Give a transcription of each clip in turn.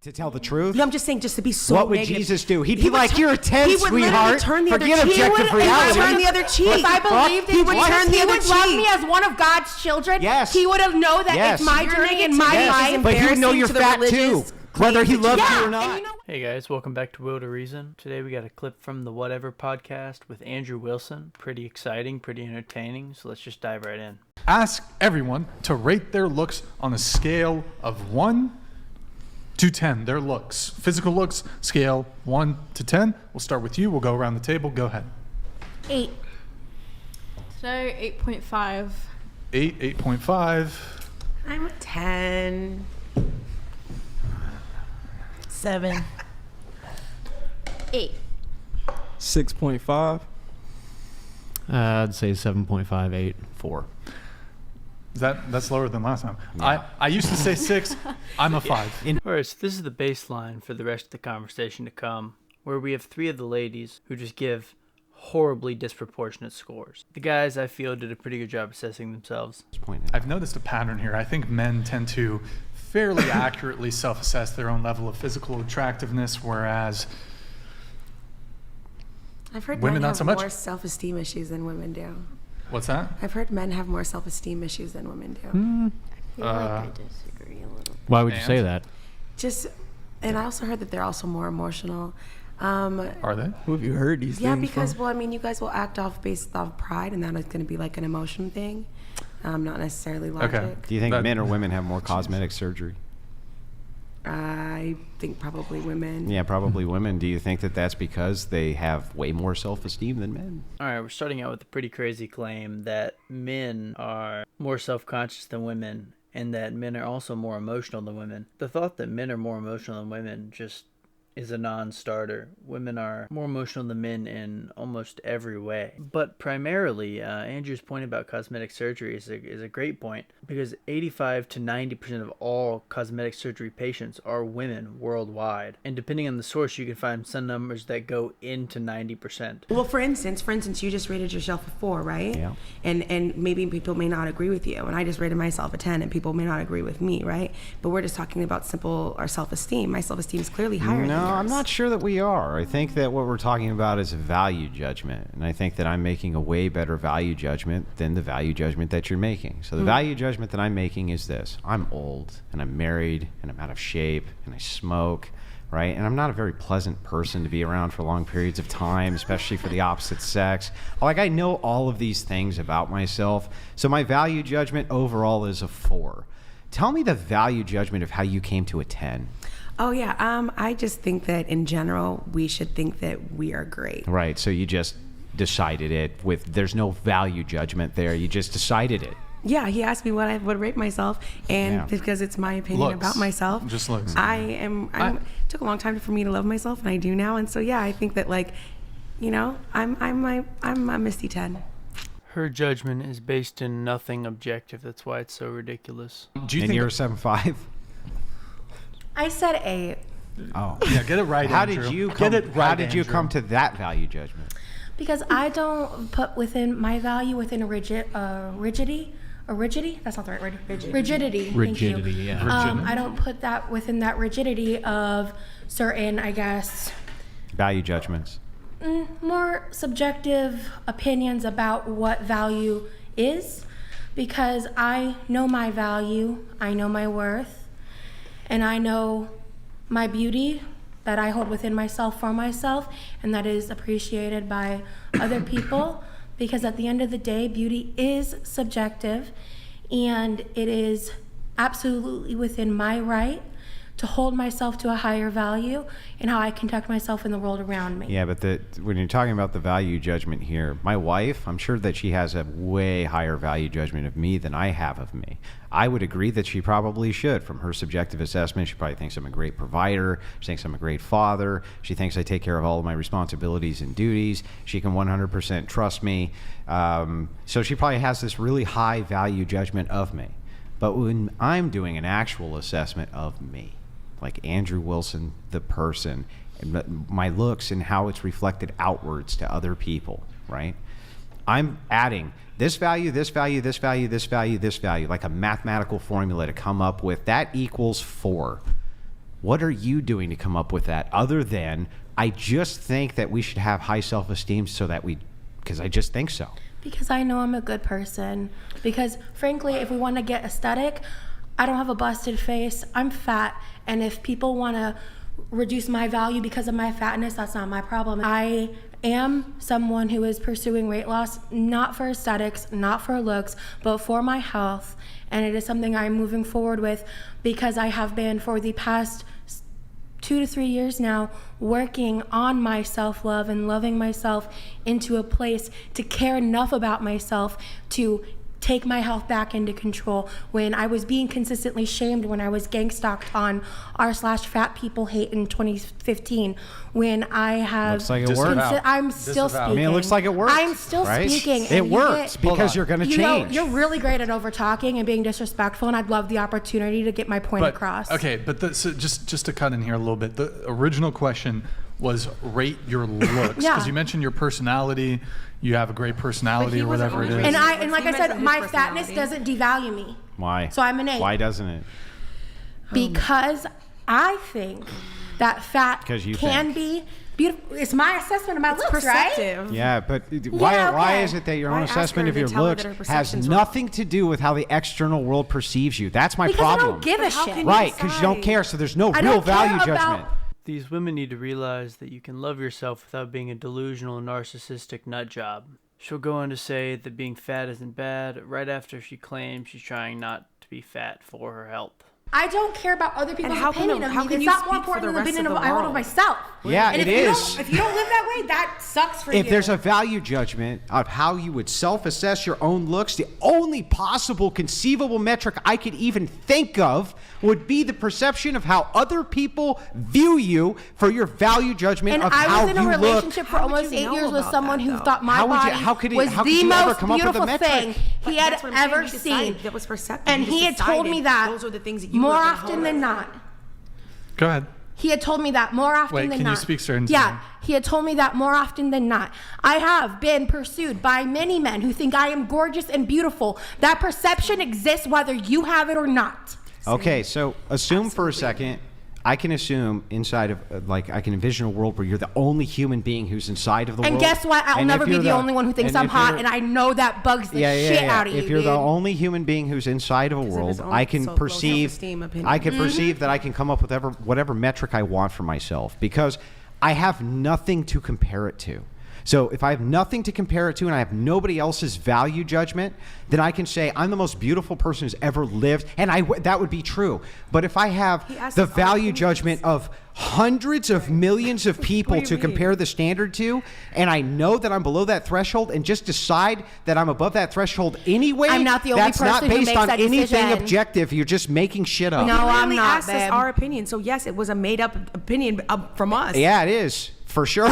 To tell the truth? No, I'm just saying, just to be so What would negative. Jesus do? He'd be like, you're a 10, he would sweetheart. Turn the Forget other cheek. objective reality. He would turn the other cheek. If I believed he would turn the other cheek. love me as one of God's children. Yes. He would have known that Yes. it's my Your journey and my negativity life. But he would know you're embarrassing to the fat too, religious whether he claims that loves you- you or And not. you know Hey guys, welcome back to Will to Reason. Today we got a clip from the Whatever podcast with Andrew Wilson. Pretty exciting, pretty entertaining, so let's just dive right in. Ask everyone to rate their looks on a scale of 1 to 10. Their looks, physical looks, scale 1 to 10. We'll start with you. We'll go around the table. Go ahead. 8. Today, 8.5. 8.5. I'm a 10. 7. 8. 6.5. I'd say 7.58, 4. That's lower than last time. I used to say 6. I'm a 5. Alright, so this is the baseline for the rest of the conversation to come, where we have 3 of the ladies who just give horribly disproportionate scores. The guys, I feel, did a pretty good job assessing themselves. I've noticed a pattern here. I think men tend to fairly accurately self-assess their own level of physical attractiveness, whereas I've heard women men not have so much. more self-esteem issues than women do. What's that? I've heard men have more self-esteem issues than women do. I feel like I disagree a little. Why would you say that? Just, and I also heard that they're also more emotional. Are they? Who have you heard these Yeah, things because, from? well, I mean, you guys will act off based off pride, and that is going to be like an emotion thing, not necessarily logic. Do you think That- men or women have more cosmetic surgery? I think probably women. Yeah, probably women. Do you think that that's because they have way more self-esteem than men? Alright, we're starting out with a pretty crazy claim that men are more self-conscious than women, and that men are also more emotional than women. The thought that men are more emotional than women just is a non-starter. Women are more emotional than men in almost every way. But primarily, Andrew's point about cosmetic surgery is a great point, because 85 to 90% of all cosmetic surgery patients are women worldwide. And depending on the source, you can find some numbers that go into 90%. Well, for instance, you just rated yourself a 4, right? Yeah. And maybe people may not agree with you, and I just rated myself a 10, and people may not agree with me, right? But we're just talking about simple our self-esteem. My self-esteem is clearly higher than yours. No, I'm not sure that we are. I think that what we're talking about is a value judgment. And I think that I'm making a way better value judgment than the value judgment that you're making. So the value judgment that I'm making is this. I'm old, and I'm married, and I'm out of shape, and I smoke, right? And I'm not a very pleasant person to be around for long periods of time, especially for the opposite sex. Like, I know all of these things about myself. So my value judgment overall is a 4. Tell me the value judgment of how you came to a 10. Oh, yeah. I just think that in general, we should think that we are great. Right, so you just decided it with, there's no value judgment there, you just decided it. Yeah, he asked me what I would rate myself, and Yeah. because it's my opinion Looks. about myself. Just looks. It took a long time for me to love myself, and I do now. And so, yeah, I think that, like, you know, I'm a Misty 10. Her judgment is based in nothing objective. That's why it's so ridiculous. Do you And think you're a 7.5? I said 8. Oh. Yeah, get it right, How Andrew. did you Get come, it right, how did you Andrew. come to that value judgment? Because I don't put within my value within a rigidity. That's not the right word. Rigidity. Thank you. Rigidity, yeah. I don't put that within that rigidity of certain, I guess, Value judgments. more subjective opinions about what value is, because I know my value, I know my worth, and I know my beauty that I hold within myself for myself, and that is appreciated by other people, because at the end of the day, beauty is subjective, and it is absolutely within my right to hold myself to a higher value and how I conduct myself in the world around me. Yeah, but when you're talking about the value judgment here, my wife, I'm sure that she has a way higher value judgment of me than I have of me. I would agree that she probably should. From her subjective assessment, she probably thinks I'm a great provider. She thinks I'm a great father. She thinks I take care of all of my responsibilities and duties. She can 100% trust me. So she probably has this really high value judgment of me. But when I'm doing an actual assessment of me, like Andrew Wilson, the person, and my looks and how it's reflected outwards to other people, right? I'm adding this value, this value, this value, this value, this value, like a mathematical formula to come up with that equals 4. What are you doing to come up with that other than, I just think that we should have high self-esteem because I just think so. Because I know I'm a good person. Because frankly, if we want to get aesthetic, I don't have a busted face. I'm fat. And if people want to reduce my value because of my fatness, that's not my problem. I am someone who is pursuing weight loss, not for aesthetics, not for looks, but for my health. And it is something I'm moving forward with because I have been for the past 2 to 3 years now working on my self-love and loving myself into a place to care enough about myself to take my health back into control. When I was being consistently shamed, when I was gang stalked on r/fat people hate in 2015, when I have Looks like it worked. I'm still Disavow. speaking. I mean, it looks like it works. I'm still right? speaking. It and you works get- because you're going to you know, change. you're really great at over talking and being disrespectful, and I'd love the opportunity to get my point across. Okay, but so just to cut in here a little bit, the original question was rate your looks. Yeah. Because you mentioned your personality. You have a great personality or wasn't whatever it only is. And like He I said, mentioned my his fatness personality. doesn't devalue me. Why? So I'm an 8. Why doesn't it? Because I think that fat 'Cause you can think. be beautiful. It's my assessment of my looks, right? Perceptive. Yeah, but why okay. is it that your own Why ask assessment her of to your tell her looks that her has perception's wrong? nothing to do with how the external world perceives you? That's my Because problem. I don't give a But how shit. can you Right, because you don't decide? care, so there's no I real don't care value about- judgment. These women need to realize that you can love yourself without being a delusional, narcissistic nut job. She'll go on to say that being fat isn't bad right after she claims she's trying not to be fat for her health. I don't care about other people's how can opinion a- of how me. can It's you not more speak for important the than the rest opinion of of the I want of world? myself. Yeah, and it if you is. If you don't live that way, that sucks for you. If there's a value judgment of how you would self-assess your own looks, the only possible conceivable metric I could even think of would be the perception of how other people view you for your value judgment and of I how was in a you look. relationship for How would almost you 8 know years with about someone that, who though? thought my How would you- body how could he- was how could the you ever most come up with a beautiful metric? thing But he had that's what I'm saying, ever you decided seen. that was perceptive. And You he just had told me decided that those are the things that you more were gonna often hold than on. not. Go ahead. He had told me that more often Wait, than can not. you speak certain to Yeah, me? he had told me that more often than not. I have been pursued by many men who think I am gorgeous and beautiful. That perception exists whether you have it or not. Okay, so assume for a second, I can assume inside of, I can envision a world where you're the only human being who's inside of the And world. guess what? I'll And never if be you're the only one who thinks and I'm if hot, you're- and I know that bugs the shit out of you, If you're the dude. only human being who's inside of a of world, his own I can low perceive, self-esteem opinion. I can perceive that I can come up with whatever metric I want for myself because I have nothing to compare it to. So if I have nothing to compare it to and I have nobody else's value judgment, then I can say I'm the most beautiful person who's ever lived, and that would be true. But if I have asked the us all value opinions. judgment of hundreds of millions of people do you to mean? compare the standard to, and I know that I'm below that threshold and just decide that I'm above that threshold anyway, I'm not the only that's not person who based makes on that anything decision. objective. You're just making shit up. No, He I'm literally not, asked us babe. our opinion. So yes, it was a made-up opinion from us. Yeah, it is. For sure.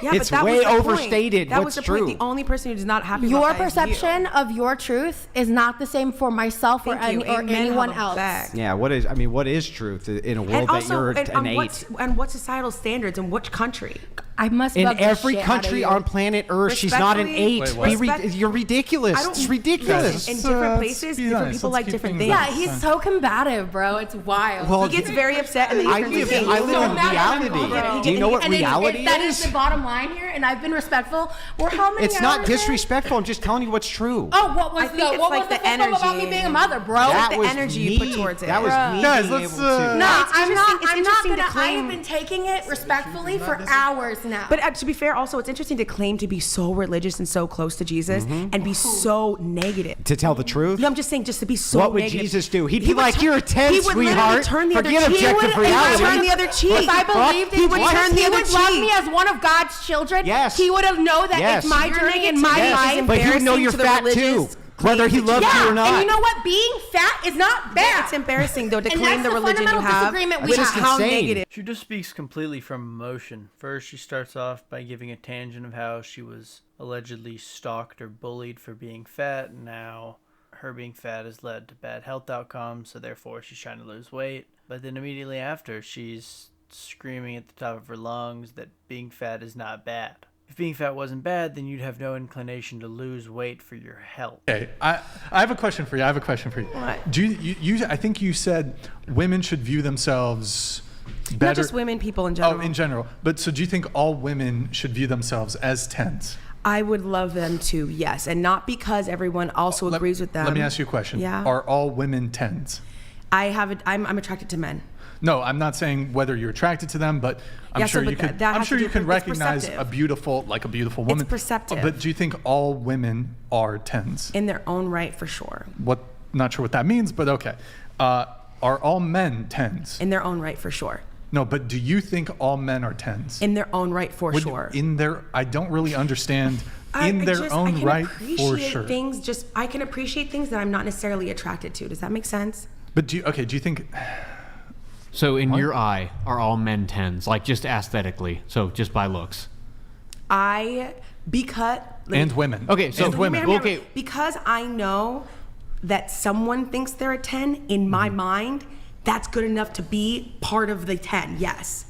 Yeah, It's but that way was the point. overstated That what's was the true. point. The only person who's not happy Your about that is you. perception of your truth is not the same for myself or, Thank you. or Amen, anyone how else. the back. Yeah, what is truth in a world that you're an eight? And what societal standards in which country? I must In bug the every shit out of country you. on planet Earth, she's not an Respectfully- 8. Wait, what? You're ridiculous. I don't- It's ridiculous. In Let's, different let's places, be different nice. people Let's like keep different things things. Yeah, he's so combative, bro. It's wild. Well, He gets very upset and then I he turns live, into I a live heel. in mad at him, reality. bro. Do you know what And reality that is? is the bottom line here, and I've been respectful. We're how many It's not hours in? disrespectful. I'm just telling you what's true. Oh, what was I think it's what like was the the about me energy. being a mother, bro? that the was energy me. you put towards it. That was Bruh. me Guys, being let's, able to. No, It's I'm not. interesting- it's I'm not interesting gonna. to claim- I have been taking it respectfully for hours now. But to be fair, also, it's interesting to claim to be so religious and so close to Jesus and be so negative. To tell the truth? No, I'm just saying, just to be so What would negative. Jesus do? He'd He be would like, tu- "You're a 10, he would literally sweetheart. turn the other Forget cheek. objective He would reality." turn the other cheek. If I believed in He would Jesus, turn the he other would love cheek. me as one of God's children. Yes. He would have known that Yes. it's my Your journey and my negativity Yes, life. but he would know embarrassing you're to the fat too, religious whether he claims loves that you or not. And you know what? Being fat is not bad. It's embarrassing, though, to And claim that's the the religion you fundamental have, disagreement we which is have. how Insane. negative. She just speaks completely from emotion. First, she starts off by giving a tangent of how she was allegedly stalked or bullied for being fat, and now her being fat has led to bad health outcomes, so therefore she's trying to lose weight. But then immediately after, she's screaming at the top of her lungs that being fat is not bad. If being fat wasn't bad, then you'd have no inclination to lose weight for your health. Okay, I have a question for you. What? Do you I think you said women should view themselves better? Not just women, people in general. Oh, in general. But so do you think all women should view themselves as 10s? I would love them to, yes, and not because everyone also agrees with them. Let me ask you a question. Yeah. Are all women 10s? I'm attracted to men. No, I'm not saying whether you're attracted to them, but I'm Yeah, sure so you but could. that I'm has sure to you do can with- it's recognize a perceptive. beautiful woman. perceptive. But do you think all women are 10s? In their own right, for sure. What? Not sure what that means, but okay. Are all men 10s? In their own right, for sure. No, but do you think all men are 10s? In their own right, for sure. I don't really understand. In their own right, for sure. I can appreciate things that I'm not necessarily attracted to. Does that make sense? But do you think? So in What? your eye, are all men 10s? Like just aesthetically, so just by looks. And women. Okay, so and women. Okay. Because I know that someone thinks they're a 10, in my mind, that's good enough to be part of the 10, yes.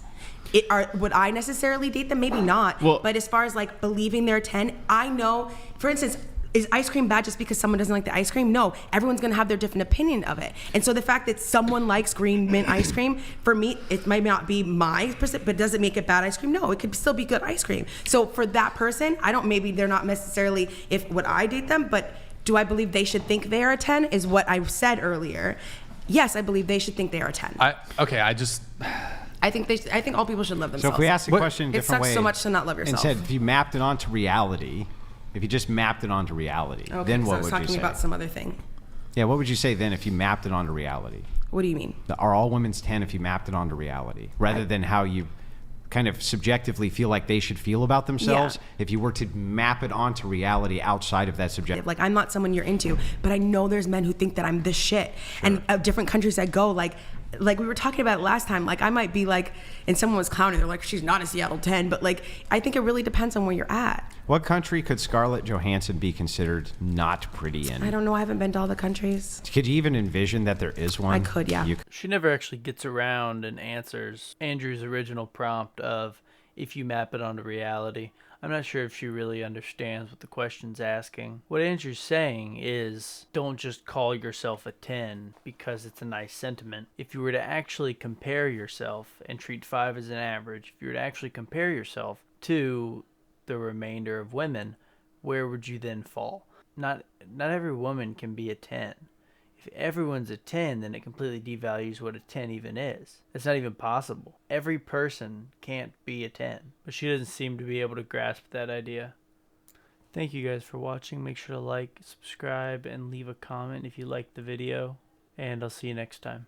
Would I necessarily date them? Maybe not. Well- But as far as like believing they're a 10, I know, for instance, is ice cream bad just because someone doesn't like the ice cream? No, everyone's gonna have their different opinion of it. And so the fact that someone likes green mint ice cream, for me, it might not be my percent, but does it make it bad ice cream? No, it could still be good ice cream. So for that person, maybe they're not necessarily, would I date them, but do I believe they should think they are a 10 is what I said earlier. Yes, I believe they should think they are a 10. I think all people should love So themselves. if we ask the question in a It different sucks way, so much to not love yourself. and said if you mapped it onto reality, if you just mapped it onto reality, Okay, then so I what was would you talking say? about some other thing. Yeah, what would you say then if you mapped it onto reality? What do you mean? Are all women's 10 if you mapped it onto reality, rather than how you kind of subjectively feel like they should feel about themselves? Yeah. If you were to map it onto reality outside of that subjective. Like, I'm not someone you're into, but I know there's men who think that I'm this shit. And different countries I go, like we were talking about it last time, like I might be like, and someone was clowning, they're like, she's not a Seattle 10, but like, I think it really depends on where you're at. What country could Scarlett Johansson be considered not pretty in? I don't know, I haven't been to all the countries. Could you even envision that there is one? I could, yeah. She never actually gets around and answers Andrew's original prompt of if you map it onto reality. I'm not sure if she really understands what the question's asking. What Andrew's saying is, don't just call yourself a 10 because it's a nice sentiment. If you were to actually compare yourself and treat 5 as an average, if you were to actually compare yourself to the remainder of women, where would you then fall? Not every woman can be a 10. If everyone's a 10, then it completely devalues what a 10 even is. It's not even possible. Every person can't be a 10. But she doesn't seem to be able to grasp that idea. Thank you guys for watching. Make sure to like, subscribe, and leave a comment if you liked the video. And I'll see you next time.